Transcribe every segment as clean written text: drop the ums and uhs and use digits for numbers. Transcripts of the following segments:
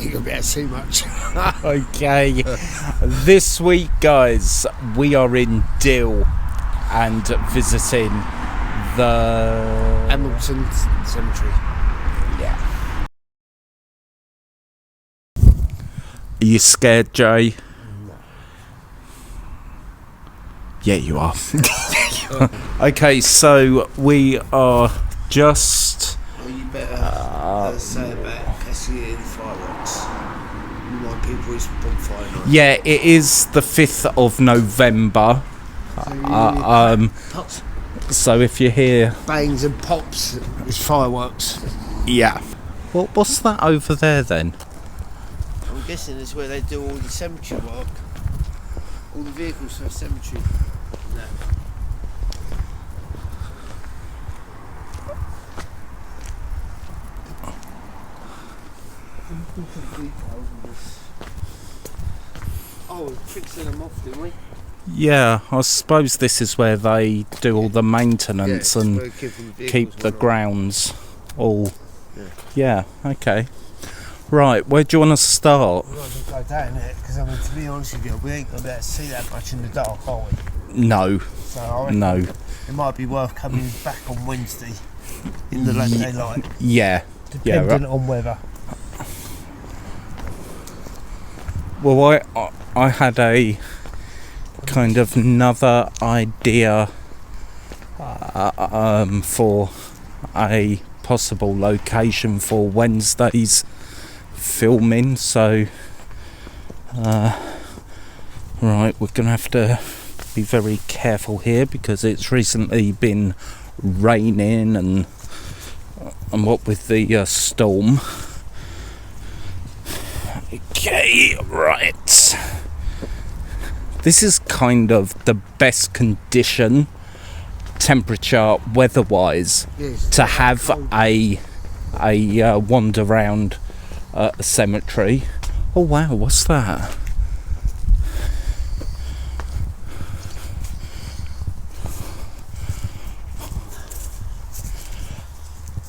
ain't gonna be able to see much. Okay, this week, guys, we are in Dill and visiting the Hamilton Cemetery. Yeah. Are you scared, Jay? No. Yeah, you are. Okay, so we are just. Well, you better say about Cassie and Fireworks. My people is bonfire night. Yeah, it is the 5th of November. Pops, So if you hear. bangs and pops, it's fireworks. Yeah. What's that over there then? I'm guessing it's where they do all the cemetery work. All the vehicles for cemetery. No. Oh, we're fixing them off, didn't we? Yeah, I suppose this is where they do all the maintenance and keep the grounds all. Yeah, okay. Right, where do you want to start? We're not going to go down there because, I mean, to be honest with you, we ain't going to be able to see that much in the dark, are we? No. So I reckon No. it might be worth coming back on Wednesday in the late daylight, Yeah. depending on weather. Well, I had a kind of another idea for a possible location for Wednesday's filming, so right, we're gonna have to be very careful here because it's recently been raining and what with the storm. Okay, right. This is kind of the best condition, temperature, weather-wise, to have a wander around a cemetery. Oh wow, what's that?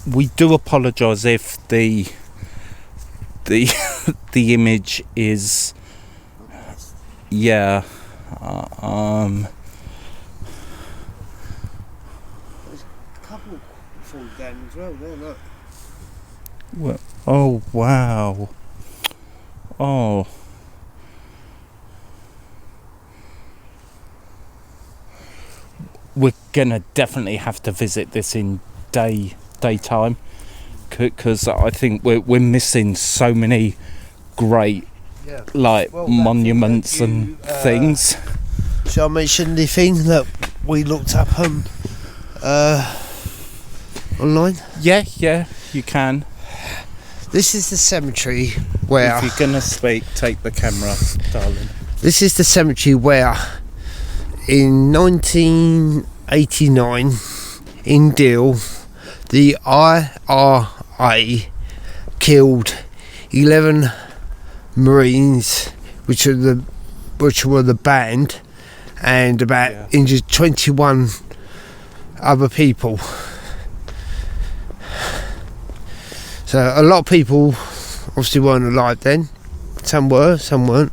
We do apologise if the image is There's a couple falling down as well there, look. well, oh wow, oh, we're gonna definitely have to visit this in daytime because I think we're missing so many great monuments and things. Shall I mention the thing that we looked up online? Yeah, you can. This is the cemetery where... If you're gonna speak, take the camera, darling. This is the cemetery where in 1989 in Deal the IRA killed 11 Marines which were the band and injured 21 other people. So a lot of people obviously weren't alive then. Some were, some weren't.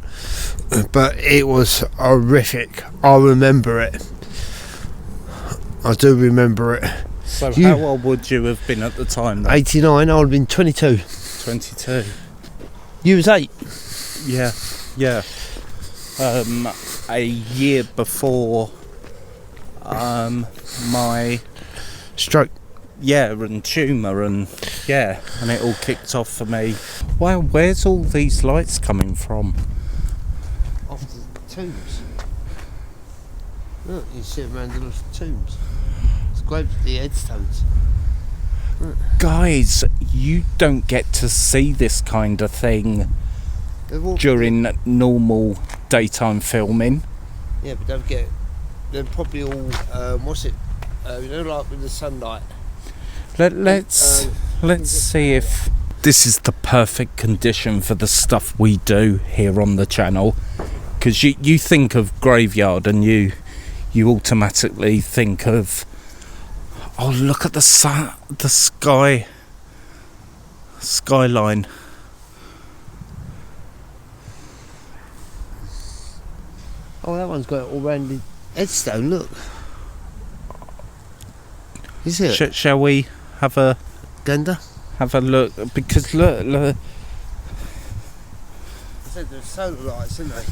But it was horrific. I remember it. I do remember it. So how old would you have been at the time then? 89, I would have been 22. 22. You was 8? Yeah. A year before my stroke. Yeah, and tumour and it all kicked off for me. Wow, where's all these lights coming from? Off the tombs. Look, you see them around the tombs. It's great for the headstones. Guys, you don't get to see this kind of thing during normal daytime filming. Yeah, but don't forget, they're probably all, like with the sunlight. Let's see if this is the perfect condition for the stuff we do here on the channel. Because you think of graveyard and you automatically think of, oh, look at the skyline. one's got it all round the headstone, look. Is it? Shall we have a look? Because look. I said there's solar lights, isn't there?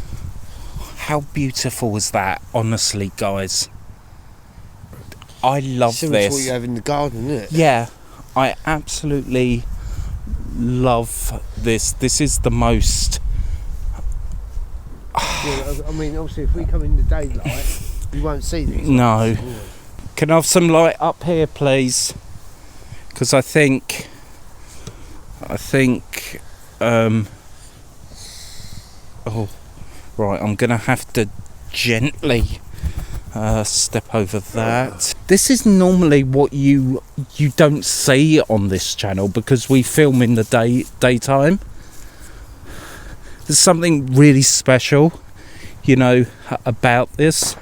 How beautiful is that, honestly, guys? I love Similar to this. what you have in the garden, isn't it? Yeah, I absolutely love this. This is the most... Yeah, I mean, obviously, if we come in the daylight, you won't see these. No. Can I have some light up here, please? Because I think... oh, right, I'm going to have to gently step over that. This is normally what you don't see on this channel because we film in the daytime. There's something really special, you know, about this.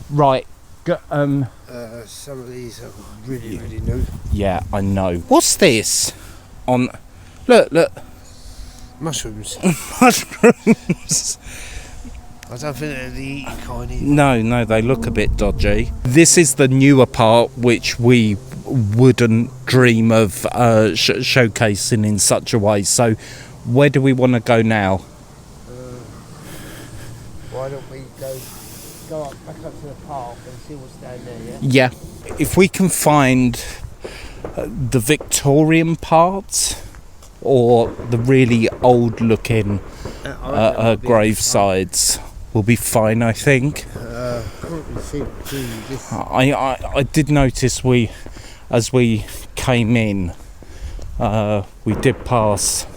Right. Some of these are really, really new. Yeah, I know. What's this? Look. Mushrooms. Mushrooms. I don't think they're the eating kind either. No, they look a bit dodgy. This is the newer part, which we wouldn't dream of showcasing in such a way. So, where do we want to go now? Why don't we go back up to the park and see what's down there, Yeah. If we can find the Victorian part or the really old looking gravesides, we'll be fine, I think. I did notice as we came in, we did pass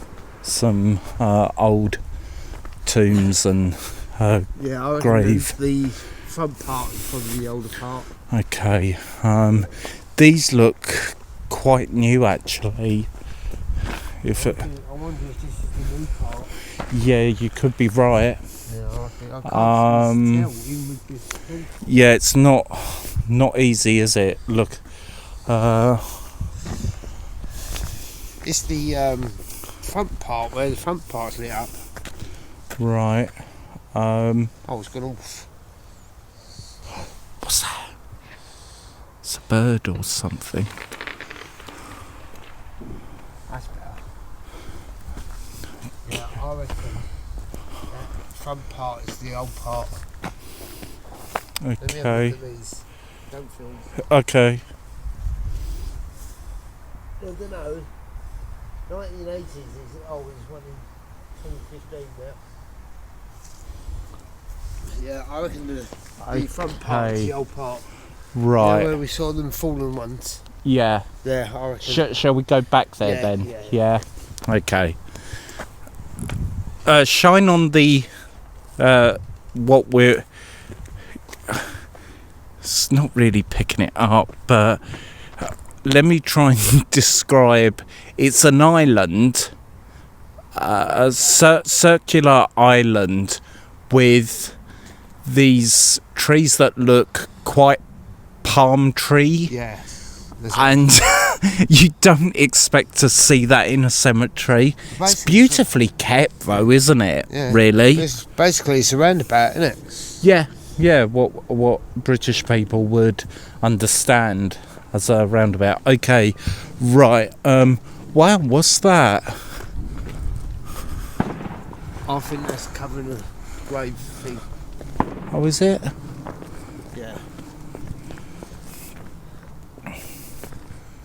some old tombs and yeah, I grave. The front part is probably the older part. Okay, these look quite new actually. I wonder if this is the new part. Yeah, you could be right. Yeah, I can't tell even with this. Yeah, it's not easy, is it? Look, it's the front part where the front part's lit up. right. Oh, it's gone off. What's that? It's a bird or something. That's better. Yeah, I reckon that front part is the old part. Let me have a Okay. look at these. Don't film. Okay. I don't know. 1980s is it's one in 2015 now. Yeah, I reckon the front part is the old part. Right. Yeah, where we saw them fallen ones. Yeah. There, I reckon. Shall we go back there Yeah, then? yeah. Okay. Shine on the what we're. It's not really picking it up, but let me try and describe. It's an island, a circular island with these trees that look quite palm tree. Yeah. And you don't expect to see that in a cemetery. It's beautifully kept though, isn't it? Yeah. Really? It's a roundabout, isn't it? Yeah, what British people would understand as a roundabout. Okay, right. Wow, what's that? I think that's covering a grave thing. Oh, is it? Yeah.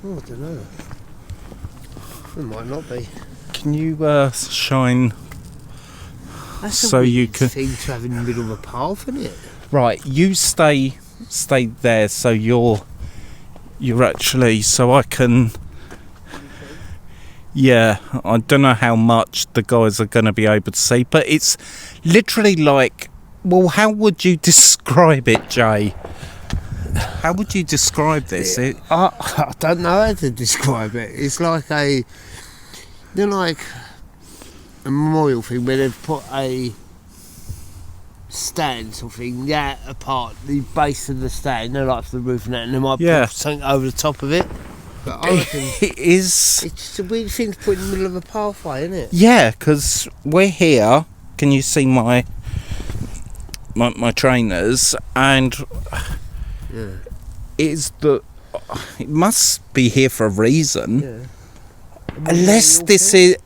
Oh, I don't know. It might not be. Can you shine? That's so a you weird can thing to have in the middle of a path, isn't it? Right, you stay there, so you're actually, so I can. Yeah, I don't know how much the guys are going to be able to see, but it's literally like, well, how would you describe it, Jay? How would you describe this? I don't know how to describe it. It's like a memorial thing where they've put a stand sort of thing, apart the base of the stand, they're like for the roof and that, and they might put something over the top of it. But I reckon It is. it's just a weird thing to put in the middle of a pathway, isn't it? Yeah, because we're here. Can you see my trainers? And Yeah. it must be here for a reason. Yeah. Unless this is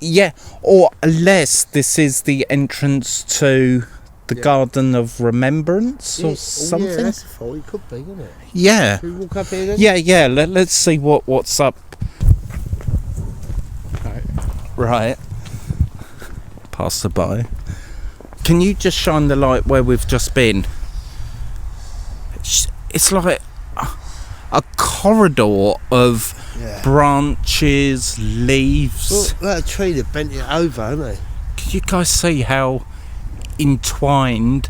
unless this is the entrance to the Garden of Remembrance or something. Yeah, that's a thought. It could be, couldn't it? Yeah. Should we walk up here then? Yeah. Let's see what's up. Right. Pass by. Can you just shine the light where we've just been? It's like a corridor of branches, leaves. Well, that tree that bent it over, hasn't they? Can you guys see how entwined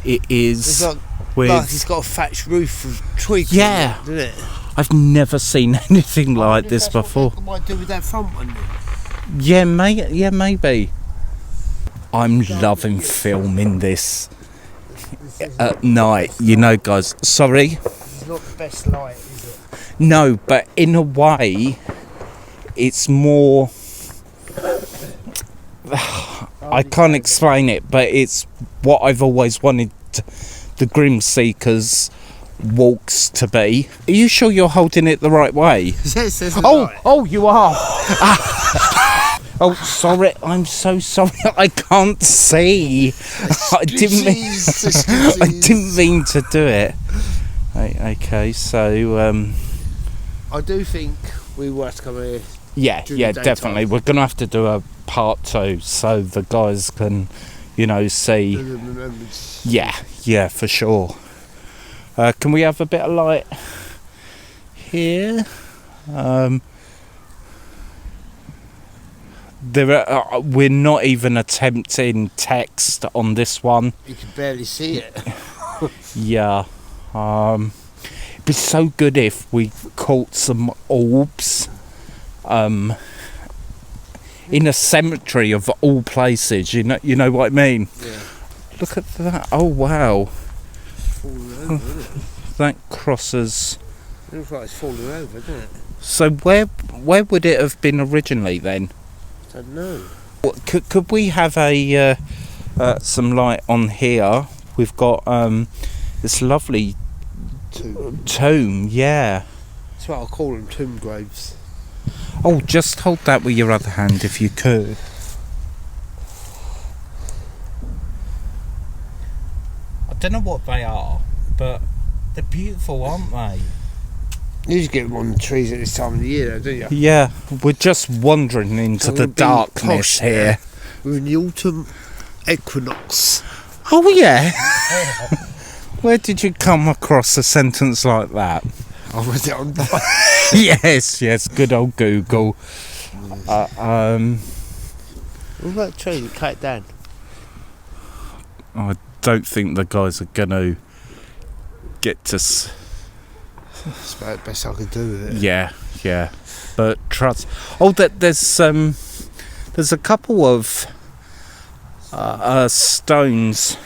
it is? It's with like it's got a thatched roof of twigs. Yeah. On it, doesn't it? I've never seen anything like this That's before. What they might do with that front one then. Yeah, maybe. I'm loving filming this at night. You know, guys. Sorry. It's not the best light, is it? No, but in a way, it's more. I can't explain it, but it's what I've always wanted the Grim Seekers walks to be. Are you sure you're holding it the right way? Oh, you are. Oh, sorry. I'm so sorry. I can't see. I didn't mean to do it. Okay, so I do think we will have to come here. yeah, the definitely. We're gonna have to do a part 2 so the guys can, see. Yeah, for sure. Can we have a bit of light here? We're not even attempting text on this one. You can barely see it. Yeah. It'd be so good if we caught some orbs in a cemetery of all places. You know what I mean? Yeah. Look at that. Oh wow. Falling over, isn't it? That crosses. It looks like it's falling over, doesn't it? So where would it have been originally then? I don't know. Could we have a some light on here? We've got this lovely tomb. Yeah. That's what I'll call them, tomb graves. Oh, just hold that with your other hand if you could. I don't know what they are, but they're beautiful, aren't they? You usually get them on the trees at this time of the year, though, don't you? Yeah, we're just wandering into the darkness here. We're in the autumn equinox. Oh yeah. Where did you come across a sentence like that? I read it on. yes, good old Google. What about the tree that cut it down? I don't think the guys are going to get to... That's about the best I could do with it. Yeah. But trust... Oh, there's a couple of stones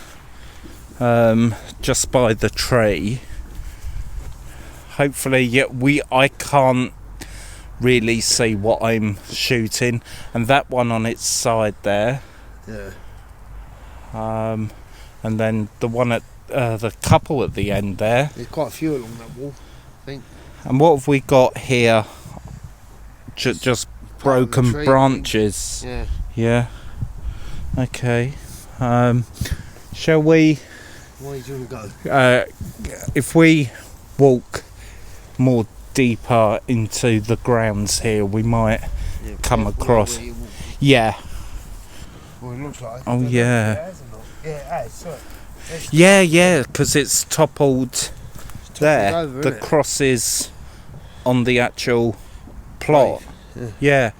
just by the tree. Hopefully, I can't really see what I'm shooting, and that one on its side there. Yeah. And then the one at the couple at the end there. There's quite a few along that wall, I think. And what have we got here? Just broken tree, branches. Yeah. Okay. Shall we? Where do you want to go? If we walk more deeper into the grounds here, we might come across. Yeah. Well, it looks like. Oh yeah. Yeah, Yeah, because it's toppled there. over, the isn't it? cross is on the actual plot. Yeah.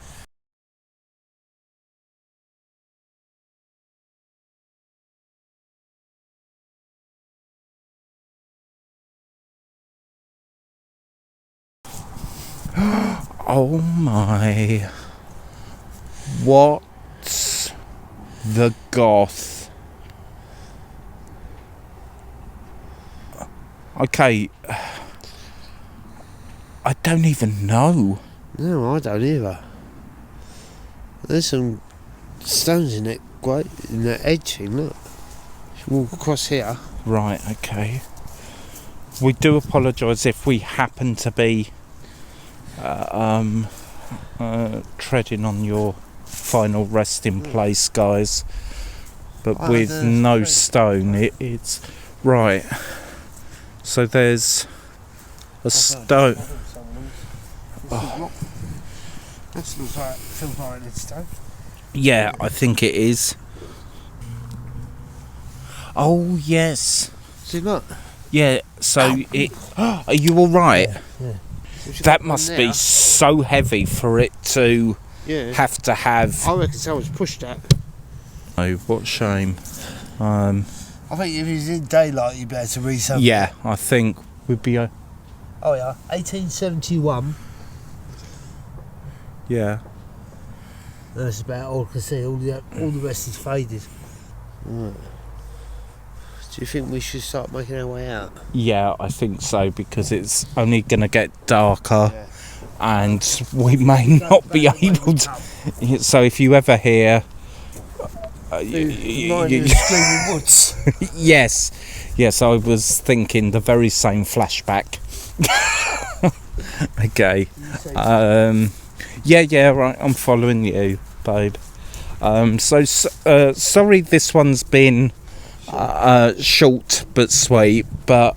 Oh my. What the goth? Okay. I don't even know. No, I don't either. There's some stones in it, great, in that edge thing, look. Walk across here. Right, okay. We do apologise if we happen to be treading on your final resting place, guys. But with no stone, it's... Right. So there's a stone. Oh. That feels like it's stone. Yeah, I think it is. Oh, yes. See, look. Yeah, so it... Are you alright? Yeah. That must be so heavy for it to have to have... I reckon someone's pushed that. Oh, what shame. I think if it was in daylight, you'd be able to read something. Yeah, I think we'd be... Oh, yeah. 1871. Yeah. That's about all I can see. All the rest is faded. Right. Do you think we should start making our way out? Yeah, I think so, because it's only going to get darker and we may not be able to... So if you ever hear... Screaming Woods. Yes, I was thinking the very same flashback. Okay. Yeah, right, I'm following you, babe. Sorry this one's been short but sweet, but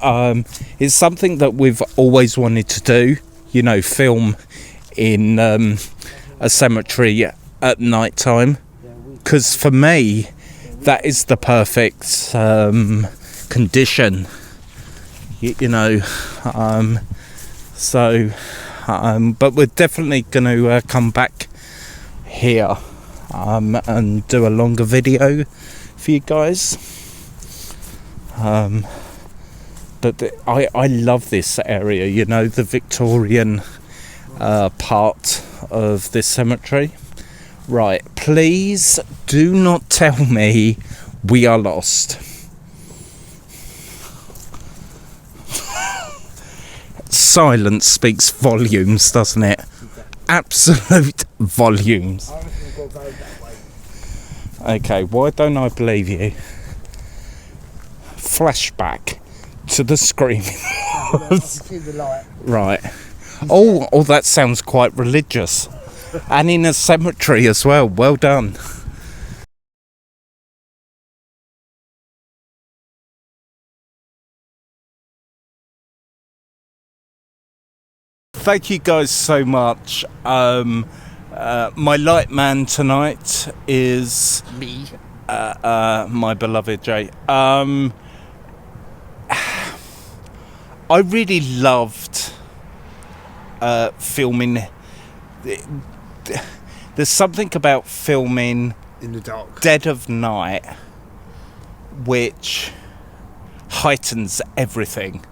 it's something that we've always wanted to do, you know, film in a cemetery at night time, because for me that is the perfect condition, you know. But we're definitely going to come back here and do a longer video for you guys. But I love this area, you know, the Victorian part of this cemetery. Right, please do not tell me we are lost. Silence speaks volumes, doesn't it? Absolute volumes. Okay, why don't I believe you? Flashback to the screaming. Right. Oh, that sounds quite religious. And in a cemetery as well. Well done. Thank you guys so much. My light man tonight is Me. my beloved Jay. I really loved filming. There's something about filming in the dark, dead of night, which heightens everything.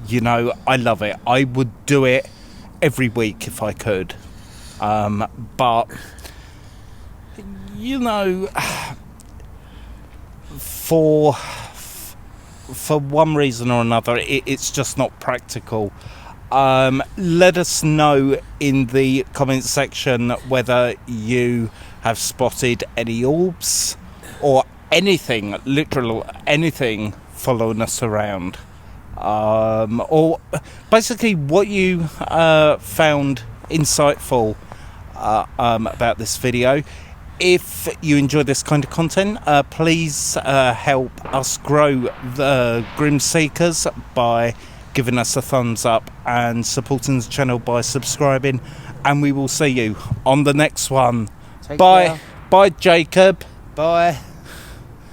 You know, I love it. I would do it every week if I could. But, you know, for one reason or another, it's just not practical. Let us know in the comment section whether you have spotted any orbs or anything, literal anything following us around. Or basically what you found insightful about this video. If you enjoy this kind of content, please help us grow the Grim Seekers by giving us a thumbs up and supporting the channel by subscribing, and we will see you on the next one. Bye. Bye, Jacob. Bye.